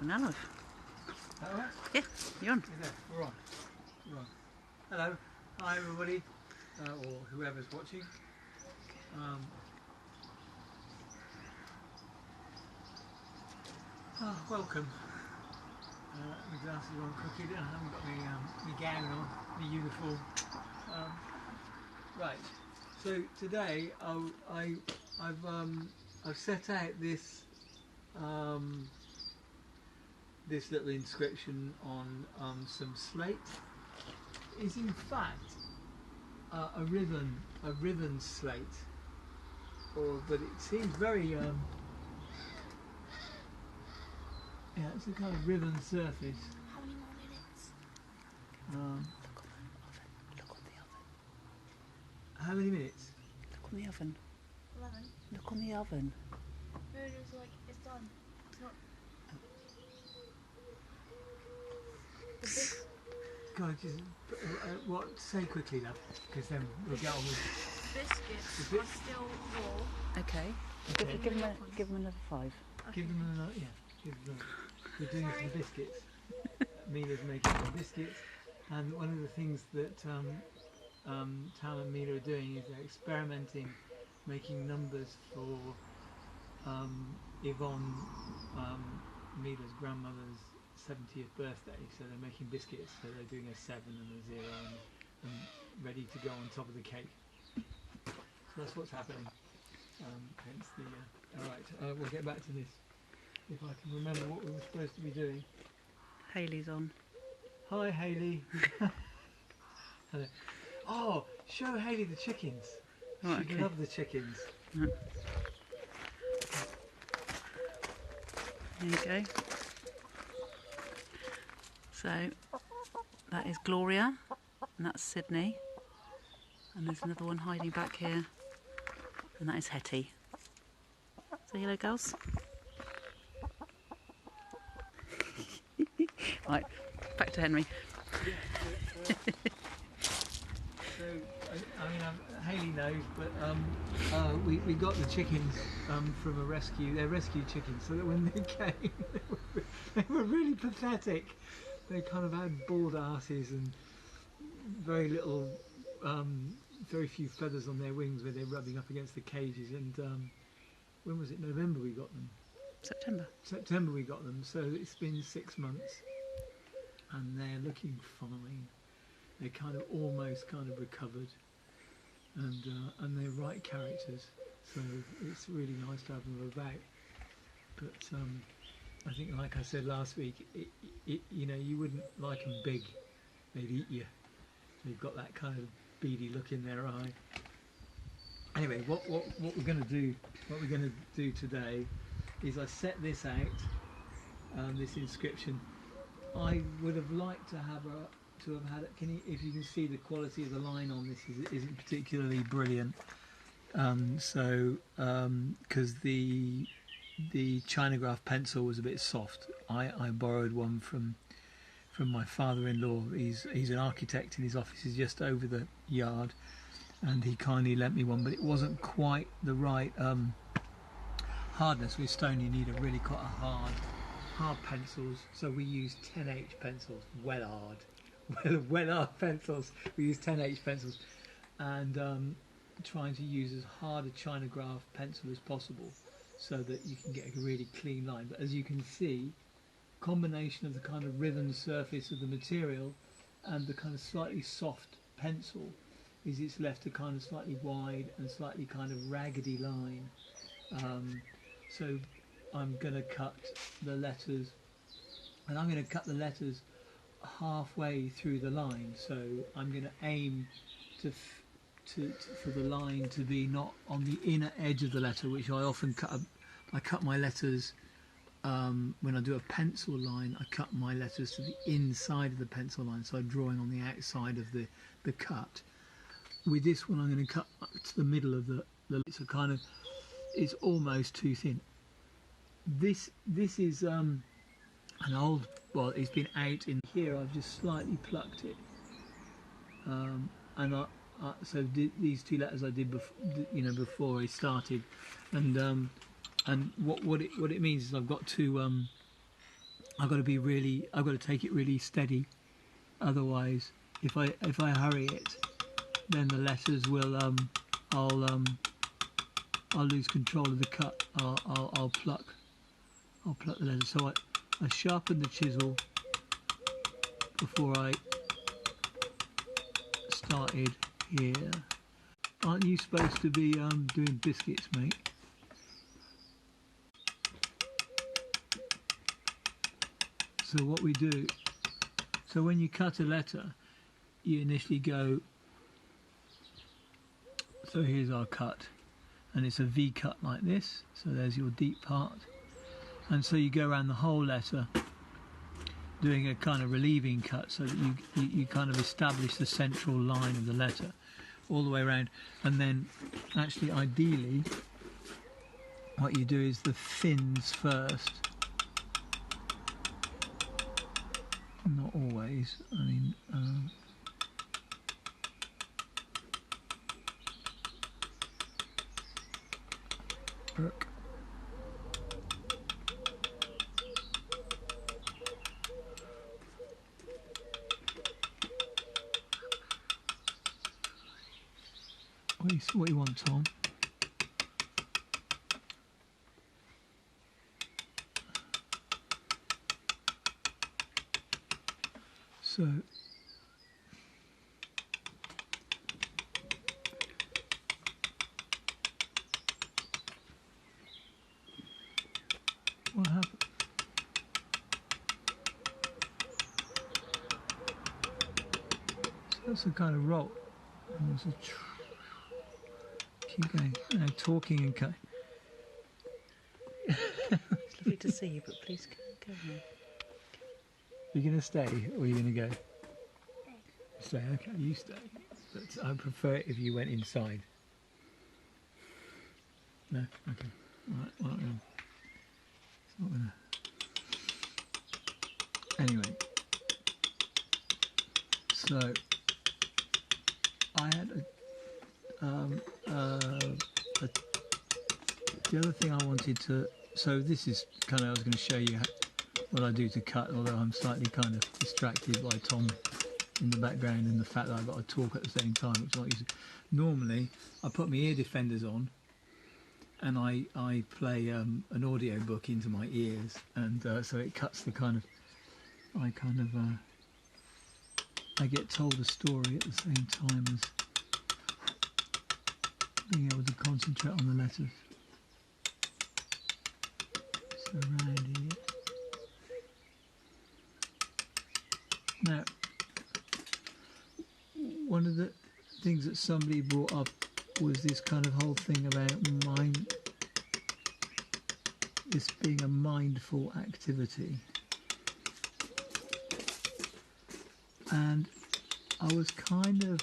An olive. Is that all right? Yeah, you're on. We're on. We're on. Hello. Hi everybody, or whoever's watching. Welcome. My glasses are on crooked. I haven't got my gown on, my uniform. Right. So today I've set out this this little inscription on some slate. Is in fact a ribbon slate, but it seems very yeah, it's a kind of ribbon surface. How many more minutes? Look on the oven. How many minutes? Look on the oven. 11. Look on the oven. No, it's like, it's done. It's not. The big God, just what? Say quickly, love, because then we'll get on with. biscuits are still raw. Okay. Okay. Give them another 5. Give them another, yeah. Give them. We're doing it for the biscuits. Mina's making some biscuits, and one of the things that Tal and Mina are doing is they're experimenting, making numbers for Yvonne, Mina's grandmother's 70th birthday. So they're making biscuits. So they're doing a 7 and a 0 and ready to go on top of the cake. So that's what's happening. Hence the. All right, we'll get back to this. If I can remember what we were supposed to be doing. Hayley's on. Hi, Hayley. Hello. Oh, show Hayley the chickens. Oh, She'd okay. love the chickens. There you go. So that is Gloria, and that's Sydney, and there's another one hiding back here, and that is Hetty. Say hello, girls. Right, back to Henry. So, I mean, Hayley knows, but we got the chickens from a rescue. They're rescue chickens, so that when they came, they were really pathetic. They kind of had bald asses and very little, very few feathers on their wings where they're rubbing up against the cages. And when was it? November we got them. September we got them. So it's been 6 months, and they're looking fine. They're kind of almost kind of recovered, and they're right characters. So it's really nice to have them about. But I think, like I said last week, you know, you wouldn't like them big; they'd eat you. They've got that kind of beady look in their eye. Anyway, what we're going to do today is I set this out, this inscription. I would have liked to have had it. If you can see, the quality of the line on this isn't particularly brilliant. Because the Chinograph pencil was a bit soft. I borrowed one from my father-in-law. He's an architect, and his office is just over the yard, and he kindly lent me one, but it wasn't quite the right hardness. With stone, you need really quite a hard pencils. So we use 10H pencils, well hard pencils. We use 10H pencils, and trying to use as hard a Chinograph pencil as possible, so that you can get a really clean line. But as you can see, combination of the kind of ribbon surface of the material and the kind of slightly soft pencil is it's left a kind of slightly wide and slightly kind of raggedy line. So I'm going to cut the letters, and I'm going to cut the letters halfway through the line. So I'm going to aim for the line to be not on the inner edge of the letter, which I often cut. I cut my letters when I do a pencil line. I cut my letters to the inside of the pencil line, so I'm drawing on the outside of the cut. With this one, I'm going to cut to the middle of the. It's a kind of. It's almost too thin. This is an old. Well, it's been out in here. I've just slightly plucked it, and so these 2 letters I did before I started, and what it means is I've got to I've got to take it really steady. Otherwise, if I hurry it, then the letters will I'll lose control of the cut. I'll pluck the letters. So I sharpened the chisel before I started here. Aren't you supposed to be doing biscuits, mate? So what we do, so when you cut a letter, you initially go, so here's our cut, and it's a V cut like this, so there's your deep part, and so you go around the whole letter doing a kind of relieving cut so that you kind of establish the central line of the letter all the way around, and then actually ideally what you do is the fins first. Not always, I mean Brooke. What do you want, Tom? So what happened? So that's a kind of roll. And there's a keep going. Talking and cutting. It's lovely to see you, but please go on. Are you going to stay or are you going to go? Stay, okay, you stay. But I prefer it if you went inside. No? Okay. Alright, well, it's not going to... Anyway. So, I had the other thing I wanted to... So this is kind of, I was going to show you what I do to cut, although I'm slightly kind of distracted by Tom in the background and the fact that I've got to talk at the same time, which I'm not used to. Normally, I put my ear defenders on and I play an audio book into my ears, and so it cuts the kind of... I get told a story at the same time as being able to concentrate on the letters. So around here. Now, one of the things that somebody brought up was this kind of whole thing about this being a mindful activity. And I was kind of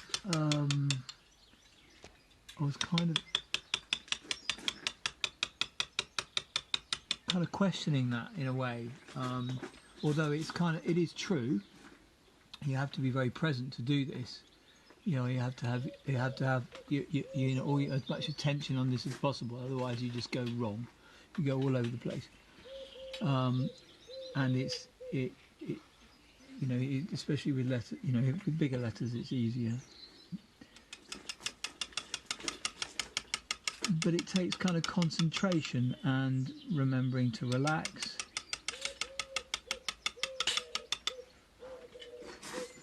questioning that in a way, although it is true. You have to be very present to do this. You know, you have to have as much attention on this as possible. Otherwise, you just go wrong. You go all over the place. And especially with letters. You know, with bigger letters, it's easier. But it takes kind of concentration and remembering to relax.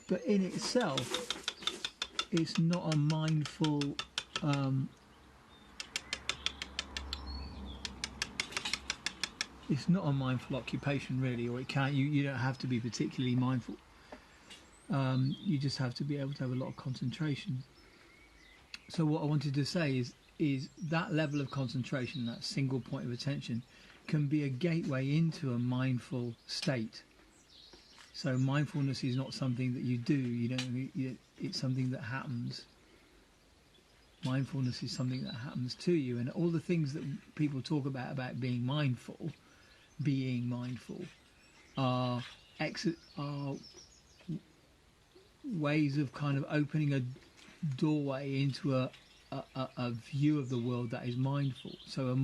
But in itself, it's not a mindful occupation really, or it can't. You don't have to be particularly mindful. You just have to be able to have a lot of concentration. So what I wanted to say is that level of concentration, that single point of attention, can be a gateway into a mindful state. So mindfulness is not something that you do, it's something that happens. Mindfulness is something that happens to you, and all the things that people talk about being mindful are ways of kind of opening a doorway into a view of the world that is mindful. So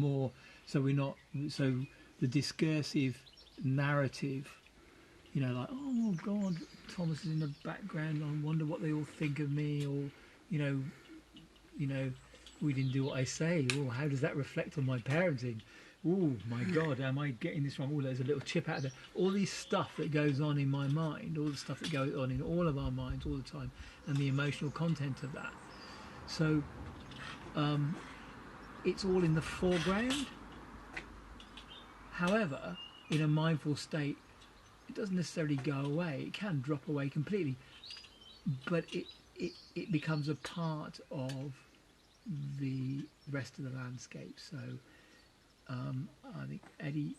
the discursive narrative you know, like, oh God, Thomas is in the background. I wonder what they all think of me, or you know, we didn't do what I say. Oh, how does that reflect on my parenting? Oh my God, am I getting this wrong? Oh, there's a little chip out of there. All these stuff that goes on in my mind, all the stuff that goes on in all of our minds all the time, and the emotional content of that. So it's all in the foreground. However, in a mindful state, it doesn't necessarily go away. It can drop away completely, but it becomes a part of the rest of the landscape. So I think Eddie,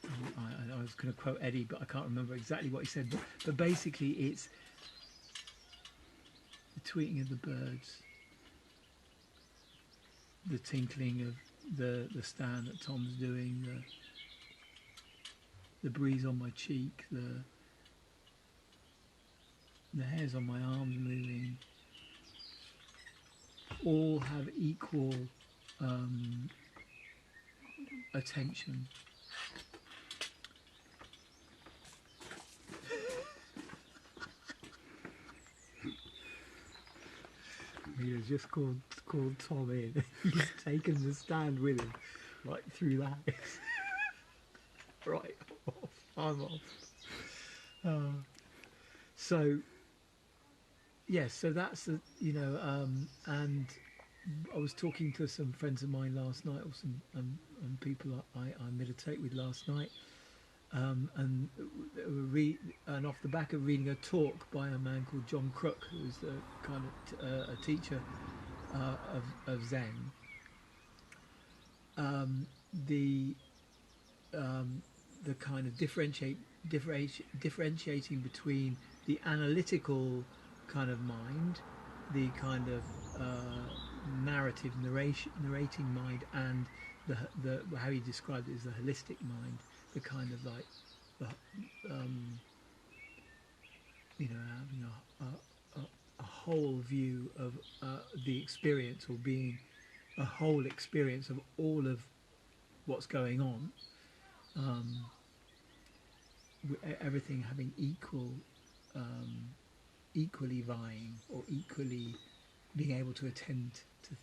I was going to quote Eddie, but I can't remember exactly what he said. But basically, it's the tweeting of the birds, the tinkling of the stand that Tom's doing, the breeze on my cheek, the hairs on my arms moving, all have equal attention. He has just called Tom in. He's taken the stand with him right through the house. Right off. I'm off. So yes, so that's the, you know, and I was talking to some friends of mine last night, or some people I meditate with last night, and off the back of reading a talk by a man called John Crook, who's the kind of a teacher of Zen. The kind of differentiating between the analytical kind of mind, the kind of narrating mind, and the how he described it as the holistic mind, the kind of like the you know, having a whole view of the experience, or being a whole experience of all of what's going on, everything having equally vying, or equally being able to attend to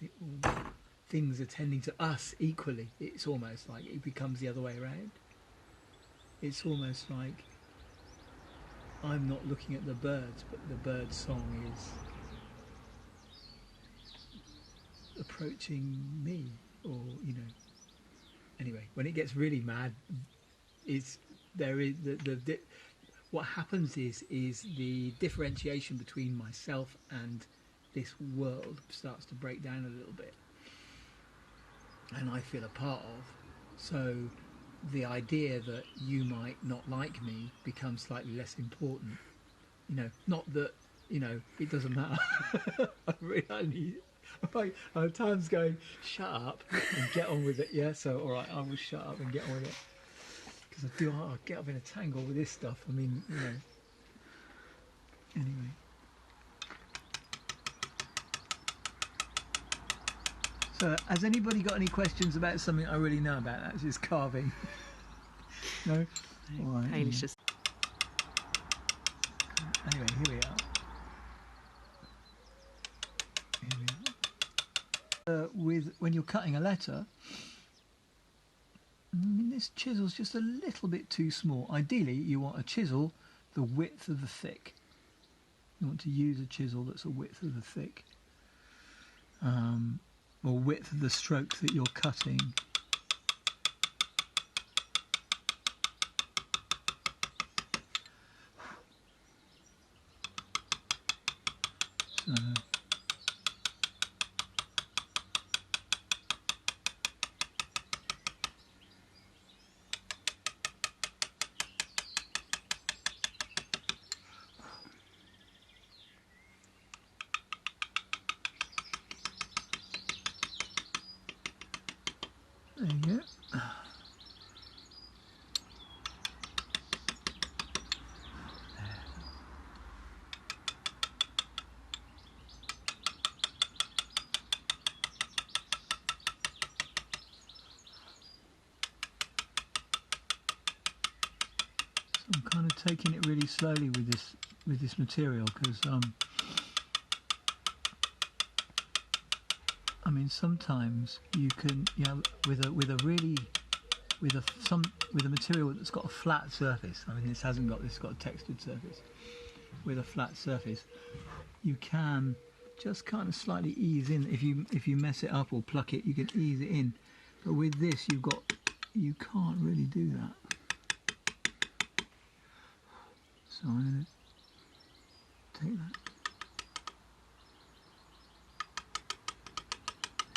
things attending to us equally. It's almost like it becomes the other way around. It's almost like I'm not looking at the birds, but the bird song is approaching me, or you know. Anyway, when it gets really mad, what happens is the differentiation between myself and this world starts to break down a little bit, and I feel a part of. So the idea that you might not like me becomes slightly less important. You know, not that, you know, it doesn't matter. I'm at times going, shut up and get on with it. Yeah, so all right, I will shut up and get on with it, because I get up in a tangle with this stuff. I mean, you know. Anyway. So, has anybody got any questions about something I really know about? That's just carving. No? All right. Haley's just... Anyway, here we are. When you're cutting a letter, I mean, this chisel's just a little bit too small. Ideally, you want a chisel the width of the thick. You want to use a chisel that's a width of the thick, or width of the stroke that you're cutting. So, there you go. I'm kind of taking it really slowly with this material because I mean sometimes you can, you know, with a material that's got a flat surface. I mean this hasn't got, this has got a textured surface. With a flat surface, you can just kind of slightly ease in. If you mess it up or pluck it, you can ease it in. But with this, you can't really do that. So I'm going to take that.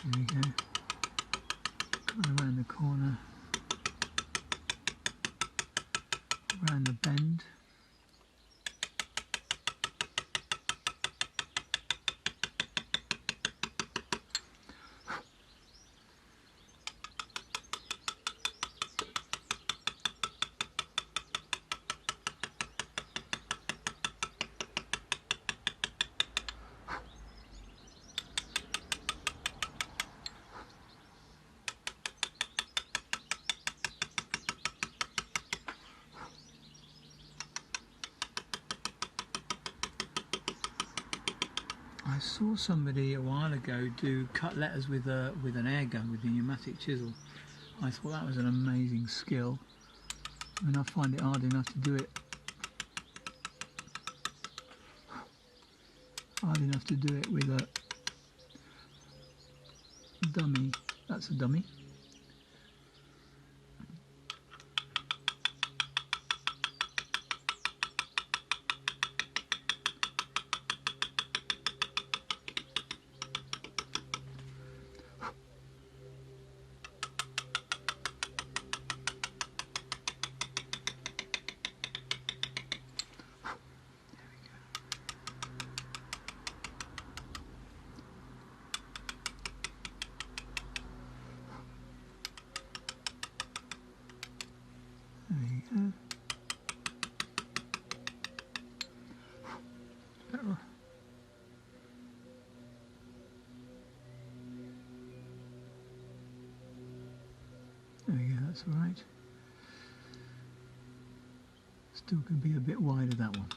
Here we go. Go around the corner, around the bend. I saw somebody a while ago cut letters with an air gun, with a pneumatic chisel. I thought that was an amazing skill. I mean, I find it hard enough to do it. Hard enough to do it with a dummy. That's a dummy. There you go. Better. There we go, that's all right. Still could be a bit wider, that one.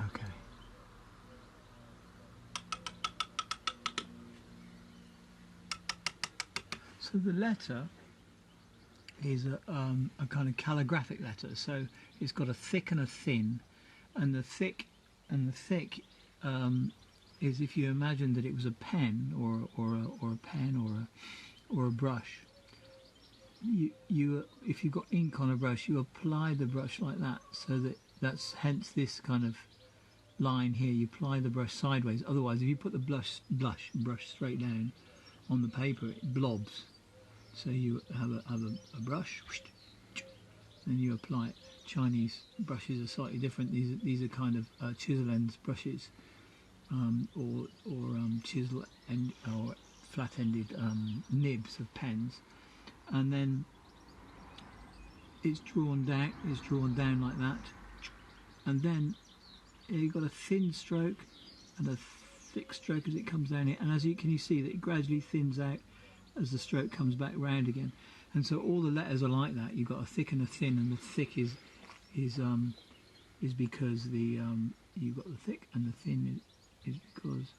Okay. So the letter is a kind of calligraphic letter. So it's got a thick and a thin, and the thick is, if you imagine that it was a pen or a pen or a brush. You if you've got ink on a brush, you apply the brush like that, so that's hence this kind of line here. You apply the brush sideways. Otherwise, if you put the brush straight down on the paper, it blobs. So you have a brush, and you apply it. Chinese brushes are slightly different. These are kind of chisel ends brushes, or chisel end or flat-ended nibs of pens, and then it's drawn down like that, and then you've got a thin stroke and a thick stroke as it comes down here, and as you see that it gradually thins out as the stroke comes back round again. And so all the letters are like that. You've got a thick and a thin, and the thick is because you've got the thick, and the thin is because,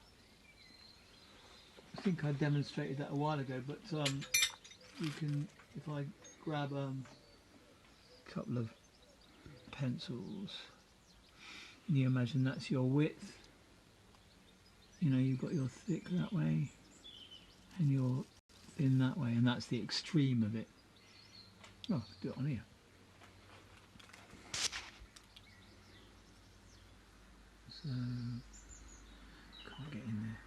I think I demonstrated that a while ago, but you can, if I grab a couple of pencils, and you imagine that's your width, you know, you've got your thick that way and your thin that way, and that's the extreme of it. Oh, do it on here. So, can't get in there.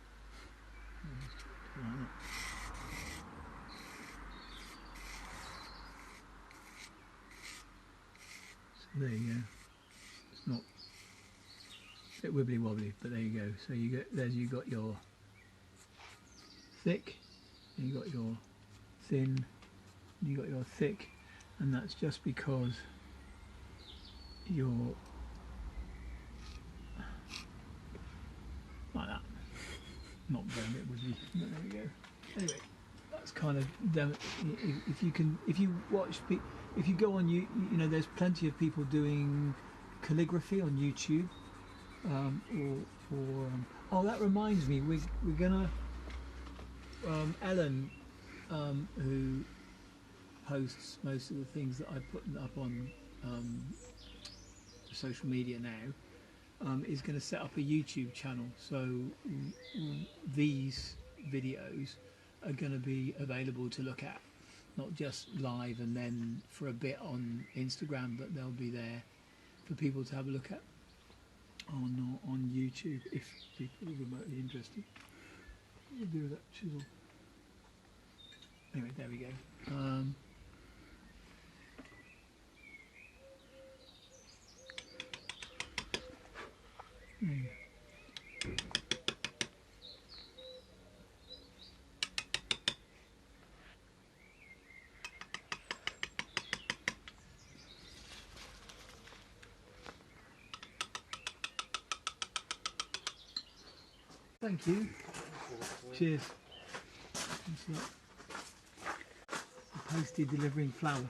Do it like that. So there you go. It's not a bit wibbly wobbly, but there you go. So you got your thick, and you got your thin, and you got your thick, and that's just because your not burn it, would you? No, there we go. Anyway, that's kind of if you watch, if you go on you know, there's plenty of people doing calligraphy on YouTube, oh, that reminds me, we're gonna Ellen, who posts most of the things that I put up on social media now, is going to set up a YouTube channel, so these videos are going to be available to look at, not just live and then for a bit on Instagram, but they'll be there for people to have a look at on YouTube if people are remotely interested. What do we do with that chisel? Anyway, there we go. Thank you. Cheers. A postie delivering flour.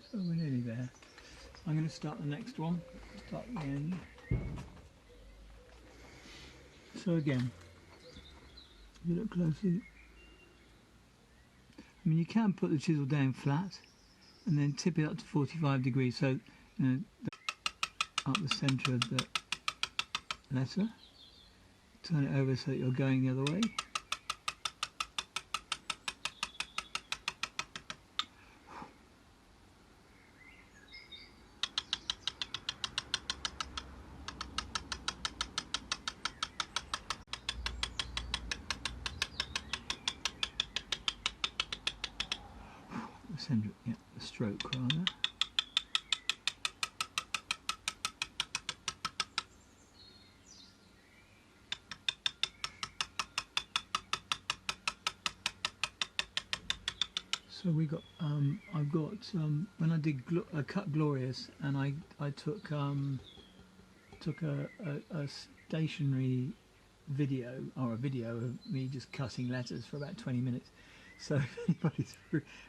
So we're nearly there. I'm going to start the next one. Start at the end. So again, if you look closely, I mean, you can put the chisel down flat and then tip it up to 45 degrees, so you know, up the centre of the letter. Turn it over so that you're going the other way. Centre, yeah, the stroke rather. So we got, I've got, when I did I cut Glorious, and I took a stationary video, or a video of me just cutting letters for about 20 minutes. So if anybody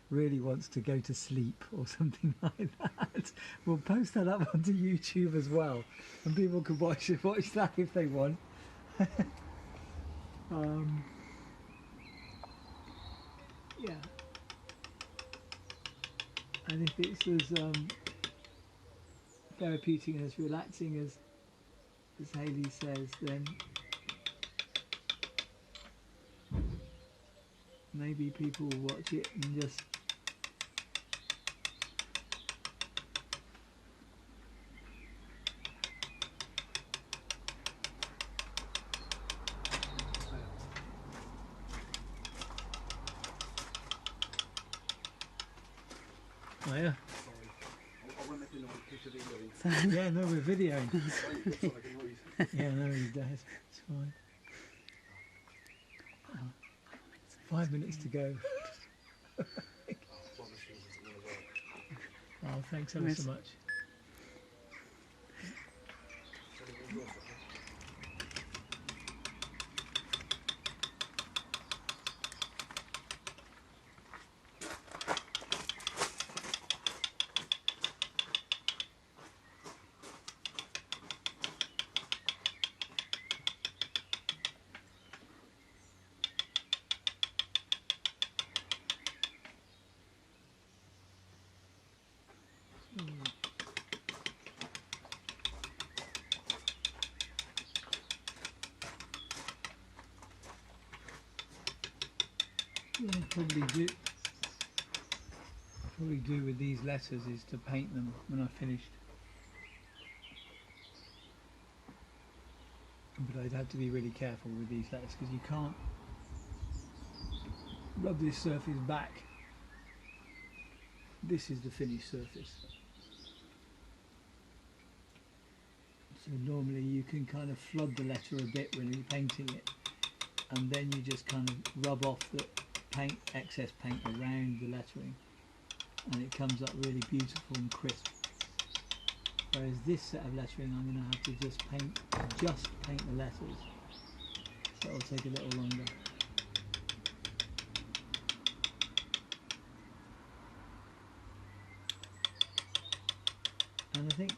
really wants to go to sleep or something like that, we'll post that up onto YouTube as well, and people can watch that if they want. Yeah. And if it's as therapeutic and as relaxing as Hayley says, then maybe people will watch it and just oh yeah. Yeah, no, we're videoing. Yeah, no, he's dead. It's fine. 5 minutes to go. Oh, thanks ever so much. What I'll probably do with these letters is to paint them when I've finished. but I'd have to be really careful with these letters because you can't rub this surface back. This is the finished surface. So normally you can kind of flood the letter a bit when you're painting it, and then you just kind of rub off the excess paint around the lettering, and it comes up really beautiful and crisp. Whereas this set of lettering, I'm going to have to just paint the letters, so it'll take a little longer. And I think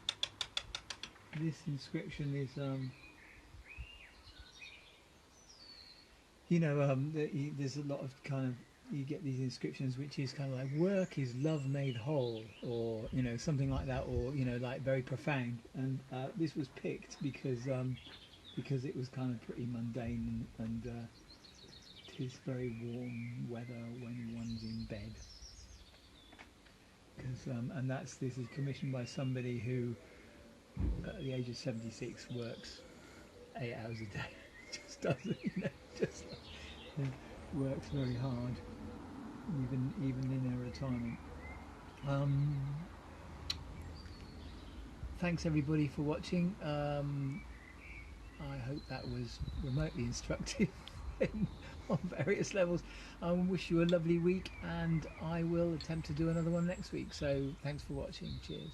this inscription is, there's a lot of kind of, you get these inscriptions which is kind of like, work is love made whole, or something like that, or like very profound. And this was picked because it was kind of pretty mundane, and it is very warm weather when one's in bed. And this is commissioned by somebody who at the age of 76 works 8 hours a day. Just doesn't, works very hard, even in her retirement. Thanks everybody for watching. I hope that was remotely instructive on various levels. I wish you a lovely week, and I will attempt to do another one next week. So thanks for watching. Cheers.